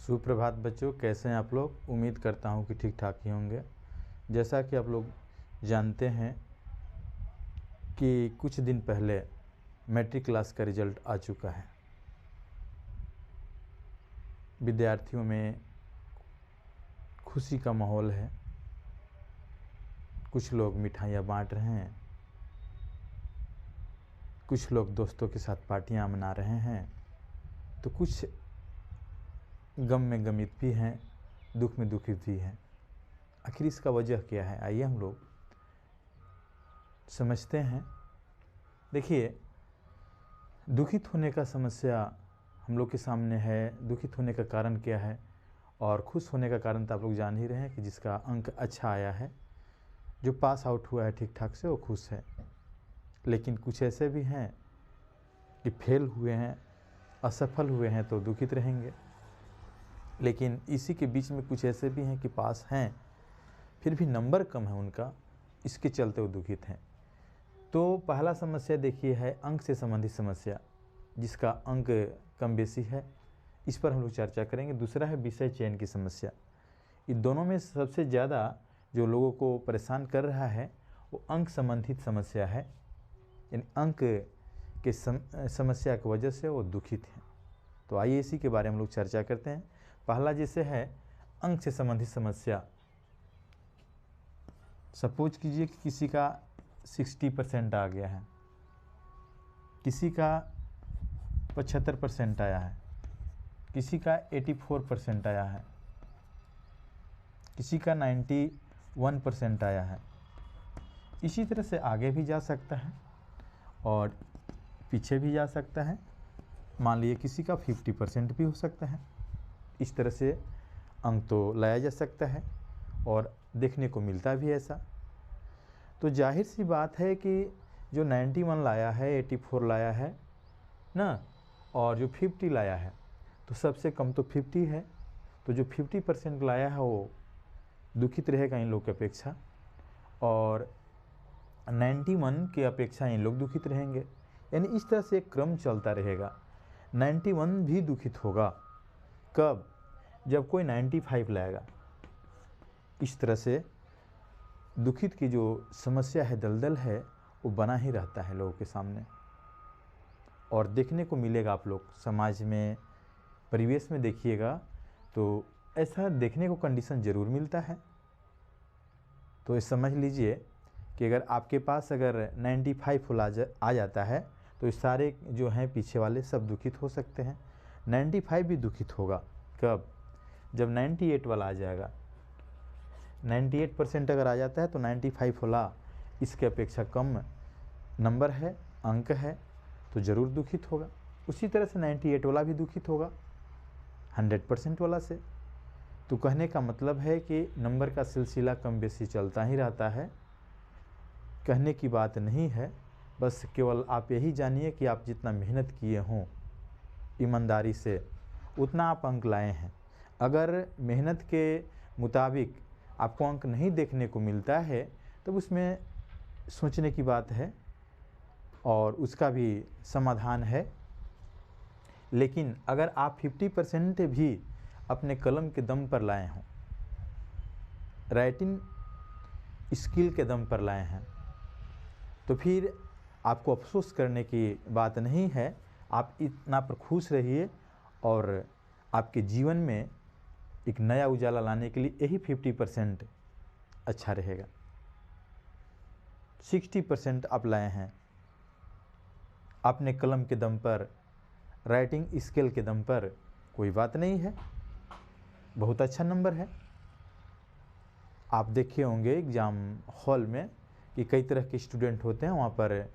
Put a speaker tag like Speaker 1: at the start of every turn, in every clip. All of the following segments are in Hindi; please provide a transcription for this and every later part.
Speaker 1: सुप्रभात बच्चों, कैसे हैं आप लोग। उम्मीद करता हूं कि ठीक ठाक ही होंगे। जैसा कि आप लोग जानते हैं कि कुछ दिन पहले मैट्रिक क्लास का रिजल्ट आ चुका है। विद्यार्थियों में खुशी का माहौल है। कुछ लोग मिठाइयाँ बांट रहे हैं, कुछ लोग दोस्तों के साथ पार्टियां मना रहे हैं, तो कुछ गम में गमित भी हैं, दुख में दुखी भी हैं। आखिर इसका वजह क्या है, आइए हम लोग समझते हैं। देखिए, दुखित होने का समस्या हम लोग के सामने है। दुखित होने का कारण क्या है और खुश होने का कारण तो आप लोग जान ही रहे हैं कि जिसका अंक अच्छा आया है, जो पास आउट हुआ है ठीक ठाक से, वो खुश है। लेकिन कुछ ऐसे भी हैं कि फेल हुए हैं, असफल हुए हैं, तो दुखित रहेंगे। लेकिन इसी के बीच में कुछ ऐसे भी हैं कि पास हैं, फिर भी नंबर कम है उनका, इसके चलते वो दुखित हैं। तो पहला समस्या देखिए है अंक से संबंधित समस्या, जिसका अंक कम बेसी है, इस पर हम लोग चर्चा करेंगे। दूसरा है विषय चयन की समस्या। इन दोनों में सबसे ज़्यादा जो लोगों को परेशान कर रहा है वो अंक संबंधित समस्या है। यानी अंक के समस्या की वजह से वो दुखित हैं। तो आइए इसी के बारे में हम लोग चर्चा करते हैं। पहला जैसे है अंक से संबंधित समस्या। सपोज कीजिए कि किसी का 60% आ गया है, किसी का 75% आया है, किसी का 84% आया है, किसी का 91% आया है। इसी तरह से आगे भी जा सकता है और पीछे भी जा सकता है। मान लीजिए किसी का 50% भी हो सकता है। इस तरह से अंक तो लाया जा सकता है और देखने को मिलता भी ऐसा। तो जाहिर सी बात है कि जो 91 लाया है, 84 लाया है ना, और जो 50 लाया है, तो सबसे कम तो 50 है। तो जो 50% लाया है वो दुखित रहेगा इन लोग की अपेक्षा, और 91 की अपेक्षा इन लोग दुखित रहेंगे। यानी इस तरह से एक क्रम चलता रहेगा। 91 भी दुखित होगा कब? जब कोई 95 लाएगा। इस तरह से दुखित की जो समस्या है, दलदल है, वो बना ही रहता है लोगों के सामने। और देखने को मिलेगा, आप लोग समाज में, परिवेश में देखिएगा तो ऐसा देखने को कंडीशन ज़रूर मिलता है। तो ये समझ लीजिए कि अगर आपके पास अगर 95 आ जाता है तो इस सारे जो हैं पीछे वाले सब दुखित हो सकते हैं। 95 भी दुखित होगा कब? जब 98 वाला आ जाएगा। 98% अगर आ जाता है तो 95 वाला इसके अपेक्षा कम नंबर है, अंक है, तो ज़रूर दुखित होगा। उसी तरह से 98 वाला भी दुखित होगा 100% वाला से। तो कहने का मतलब है कि नंबर का सिलसिला कम बेसी चलता ही रहता है। कहने की बात नहीं है, बस केवल आप यही जानिए कि आप जितना मेहनत किए हों ईमानदारी से, उतना आप अंक लाए हैं। अगर मेहनत के मुताबिक आपको अंक नहीं देखने को मिलता है तो उसमें सोचने की बात है और उसका भी समाधान है। लेकिन अगर आप 50% भी अपने कलम के दम पर लाए हों, राइटिंग स्किल के दम पर लाए हैं, तो फिर आपको अफसोस करने की बात नहीं है। आप इतना पर खुश रहिए और आपके जीवन में एक नया उजाला लाने के लिए यही 50% अच्छा रहेगा। 60% आप लाए हैं अपने कलम के दम पर, राइटिंग स्किल के दम पर, कोई बात नहीं है, बहुत अच्छा नंबर है। आप देखे होंगे एग्ज़ाम हॉल में कि कई तरह के स्टूडेंट होते हैं, वहाँ पर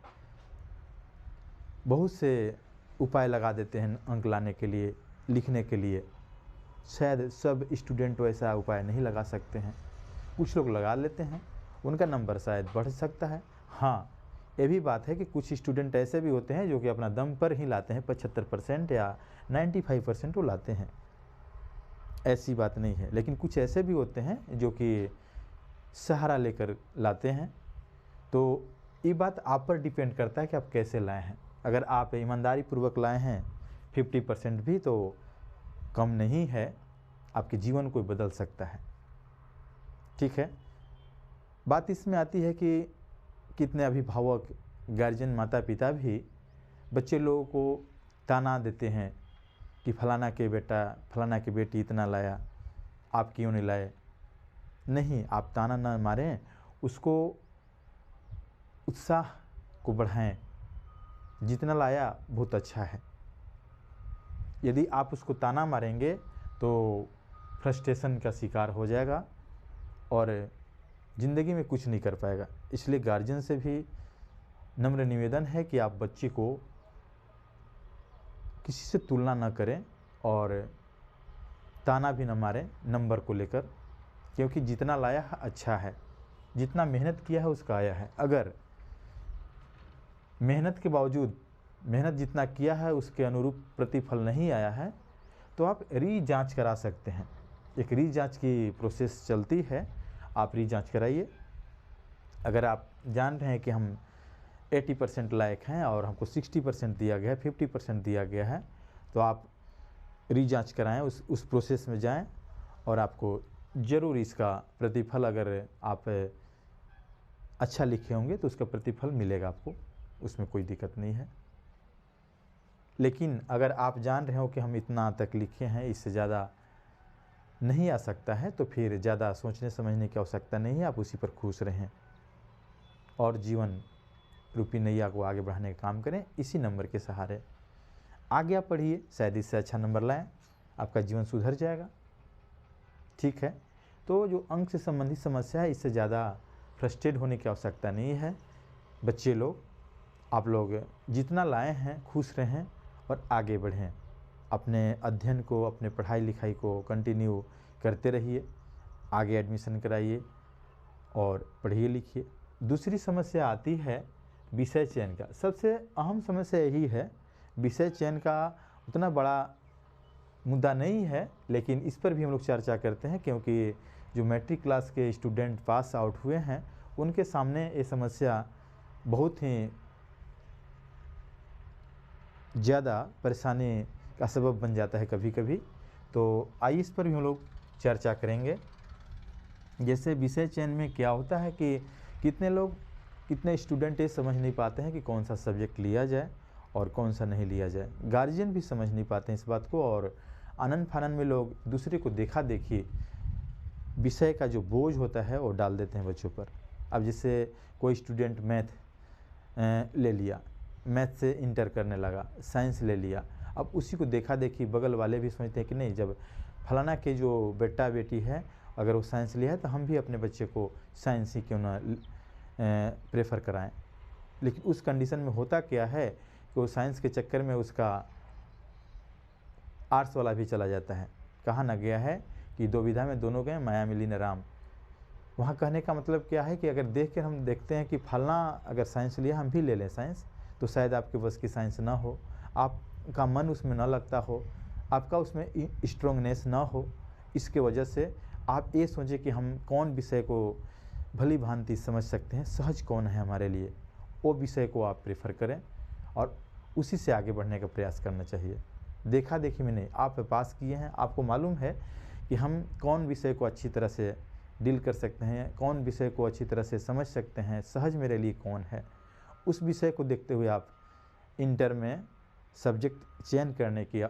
Speaker 1: बहुत से उपाय लगा देते हैं अंक लाने के लिए, लिखने के लिए। शायद सब स्टूडेंट वैसा उपाय नहीं लगा सकते हैं, कुछ लोग लगा लेते हैं, उनका नंबर शायद बढ़ सकता है। हाँ, ये भी बात है कि कुछ स्टूडेंट ऐसे भी होते हैं जो कि अपना दम पर ही लाते हैं, 75% या 95% वो लाते हैं, ऐसी बात नहीं है। लेकिन कुछ ऐसे भी होते हैं जो कि सहारा लेकर लाते हैं। तो ये बात आप पर डिपेंड करता है कि आप कैसे लाए हैं। अगर आप ईमानदारी पूर्वक लाए हैं 50% भी, तो कम नहीं है, आपके जीवन को बदल सकता है। ठीक है, बात इसमें आती है कि कितने अभिभावक, गार्जियन, माता पिता भी बच्चे लोगों को ताना देते हैं कि फलाना के बेटा, फलाना की बेटी इतना लाया, आप क्यों नहीं लाए। नहीं, आप ताना ना मारें, उसको उत्साह को बढ़ाएं। जितना लाया बहुत अच्छा है। यदि आप उसको ताना मारेंगे तो फ्रस्ट्रेशन का शिकार हो जाएगा और ज़िंदगी में कुछ नहीं कर पाएगा। इसलिए गार्जियन से भी नम्र निवेदन है कि आप बच्चे को किसी से तुलना न करें और ताना भी न मारें नंबर को लेकर, क्योंकि जितना लाया है अच्छा है, जितना मेहनत किया है उसका आया है। अगर मेहनत के बावजूद, मेहनत जितना किया है उसके अनुरूप प्रतिफल नहीं आया है तो आप री जाँच करा सकते हैं। एक री जाँच की प्रोसेस चलती है, आप री जाँच कराइए। अगर आप जान रहे हैं कि हम 80% लायक हैं और हमको 60% दिया गया है, 50% दिया गया है, तो आप री जाँच कराएँ, उस प्रोसेस में जाएं और आपको ज़रूर इसका प्रतिफल, अगर आप अच्छा लिखे होंगे तो उसका प्रतिफल मिलेगा आपको, उसमें कोई दिक्कत नहीं है। लेकिन अगर आप जान रहे हो कि हम इतना तक लिखे हैं, इससे ज़्यादा नहीं आ सकता है, तो फिर ज़्यादा सोचने समझने की आवश्यकता नहीं है, आप उसी पर खुश रहें और जीवन रूपी नैया को आगे बढ़ाने का काम करें इसी नंबर के सहारे। आगे आप पढ़िए, शायद इससे अच्छा नंबर लाएं, आपका जीवन सुधर जाएगा। ठीक है, तो जो अंक से संबंधित समस्या है, इससे ज़्यादा फ्रस्ट्रेट होने की आवश्यकता नहीं है। बच्चे लोग, आप लोग जितना लाए हैं खुश रहें और आगे बढ़ें। अपने अध्ययन को, अपने पढ़ाई लिखाई को कंटिन्यू करते रहिए, आगे एडमिशन कराइए और पढ़िए लिखिए। दूसरी समस्या आती है विषय चयन का। सबसे अहम समस्या यही है, विषय चयन का उतना बड़ा मुद्दा नहीं है, लेकिन इस पर भी हम लोग चर्चा करते हैं, क्योंकि जो मैट्रिक क्लास के स्टूडेंट पास आउट हुए हैं उनके सामने ये समस्या बहुत ही ज़्यादा परेशानी का सबब बन जाता है कभी कभी। तो आइए इस पर भी हम लोग चर्चा करेंगे। जैसे विषय चयन में क्या होता है कि कितने स्टूडेंट ये समझ नहीं पाते हैं कि कौन सा सब्जेक्ट लिया जाए और कौन सा नहीं लिया जाए। गार्जियन भी समझ नहीं पाते हैं इस बात को, और आनन फानन में लोग दूसरे को देखा देखी विषय का जो बोझ होता है वो डाल देते हैं बच्चों पर। अब जैसे कोई स्टूडेंट मैथ ले लिया, मैथ से इंटर करने लगा, साइंस ले लिया, अब उसी को देखा देखी बगल वाले भी सोचते हैं कि नहीं, जब फलाना के जो बेटा बेटी है अगर वो साइंस लिया है तो हम भी अपने बच्चे को साइंस ही क्यों ना प्रेफर कराएं। लेकिन उस कंडीशन में होता क्या है कि वो साइंस के चक्कर में उसका आर्ट्स वाला भी चला जाता है। कहा ना गया है कि दो विधा में दोनों गए, माया मिली न राम। वहाँ कहने का मतलब क्या है कि अगर देख कर हम देखते हैं कि फलना अगर साइंस लिया, हम भी ले लें साइंस, तो शायद आपके बस की साइंस ना हो, आपका मन उसमें ना लगता हो, आपका उसमें स्ट्रोंगनेस ना हो। इसके वजह से आप ये सोचें कि हम कौन विषय को भली भांति समझ सकते हैं, सहज कौन है हमारे लिए, वो विषय को आप प्रेफर करें और उसी से आगे बढ़ने का प्रयास करना चाहिए। देखा देखी में नहीं, आप पास किए हैं, आपको मालूम है कि हम कौन विषय को अच्छी तरह से डील कर सकते हैं, कौन विषय को अच्छी तरह से समझ सकते हैं, सहज मेरे लिए कौन है, उस विषय को देखते हुए आप इंटर में सब्जेक्ट चयन करने की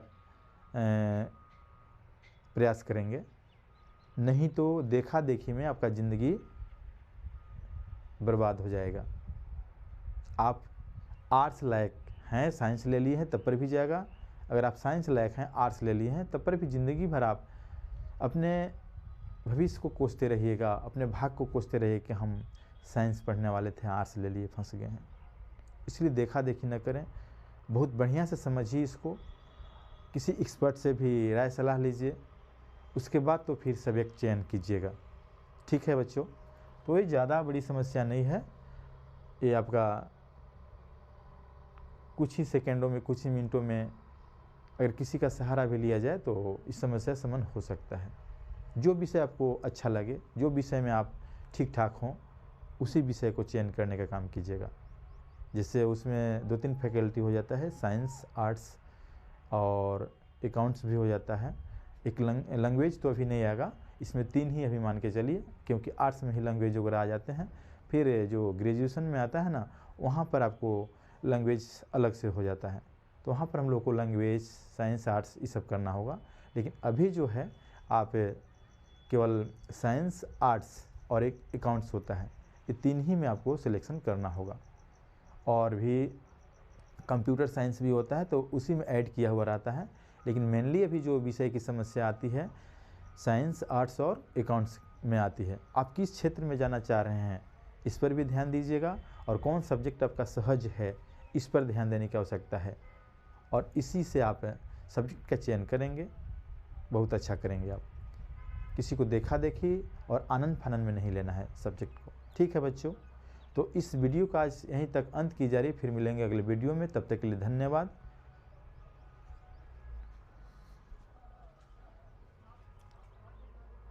Speaker 1: प्रयास करेंगे। नहीं तो देखा देखी में आपका ज़िंदगी बर्बाद हो जाएगा। आप आर्ट्स लायक हैं, साइंस ले लिए हैं तब पर भी जाएगा। अगर आप साइंस लायक हैं, आर्ट्स ले लिए हैं, तब पर भी ज़िंदगी भर आप अपने भविष्य को कोसते रहिएगा, अपने भाग को कोसते रहिए कि हम साइंस पढ़ने वाले थे, आर्ट्स ले लिए, फंस गए हैं। इसलिए देखा देखी न करें, बहुत बढ़िया से समझिए इसको, किसी एक्सपर्ट से भी राय सलाह लीजिए, उसके बाद तो फिर सब्जेक्ट चयन कीजिएगा। ठीक है बच्चों, तो ये ज़्यादा बड़ी समस्या नहीं है, ये आपका कुछ ही सेकेंडों में, कुछ ही मिनटों में अगर किसी का सहारा भी लिया जाए तो इस समस्या समाधान हो सकता है। जो विषय आपको अच्छा लगे, जो विषय में आप ठीक ठाक हों, उसी विषय को चयन करने का काम कीजिएगा। जिससे उसमें 2-3 फैकल्टी हो जाता है, साइंस, आर्ट्स और अकाउंट्स भी हो जाता है। एक लैंग्वेज तो अभी नहीं आएगा, इसमें 3 ही अभी मान के चलिए, क्योंकि आर्ट्स में ही लैंग्वेज वगैरह आ जाते हैं। फिर जो ग्रेजुएशन में आता है ना, वहाँ पर आपको लैंग्वेज अलग से हो जाता है, तो वहाँ पर हम लोग को लैंग्वेज, साइंस, आर्ट्स ये सब करना होगा। लेकिन अभी जो है आप केवल साइंस, आर्ट्स और एक अकाउंट्स होता है, ये 3 ही में आपको सिलेक्शन करना होगा। और भी कंप्यूटर साइंस भी होता है, तो उसी में ऐड किया हुआ रहता है। लेकिन मेनली अभी जो विषय की समस्या आती है साइंस, आर्ट्स और अकाउंट्स में आती है। आप किस क्षेत्र में जाना चाह रहे हैं इस पर भी ध्यान दीजिएगा, और कौन सब्जेक्ट आपका सहज है इस पर ध्यान देने की आवश्यकता है, और इसी से आप सब्जेक्ट का चयन करेंगे, बहुत अच्छा करेंगे आप। किसी को देखा देखी और आनंद फानंद में नहीं लेना है सब्जेक्ट को। ठीक है बच्चों, तो इस वीडियो का आज यहीं तक अंत की जा रही है। फिर मिलेंगे अगले वीडियो में, तब तक के लिए धन्यवाद।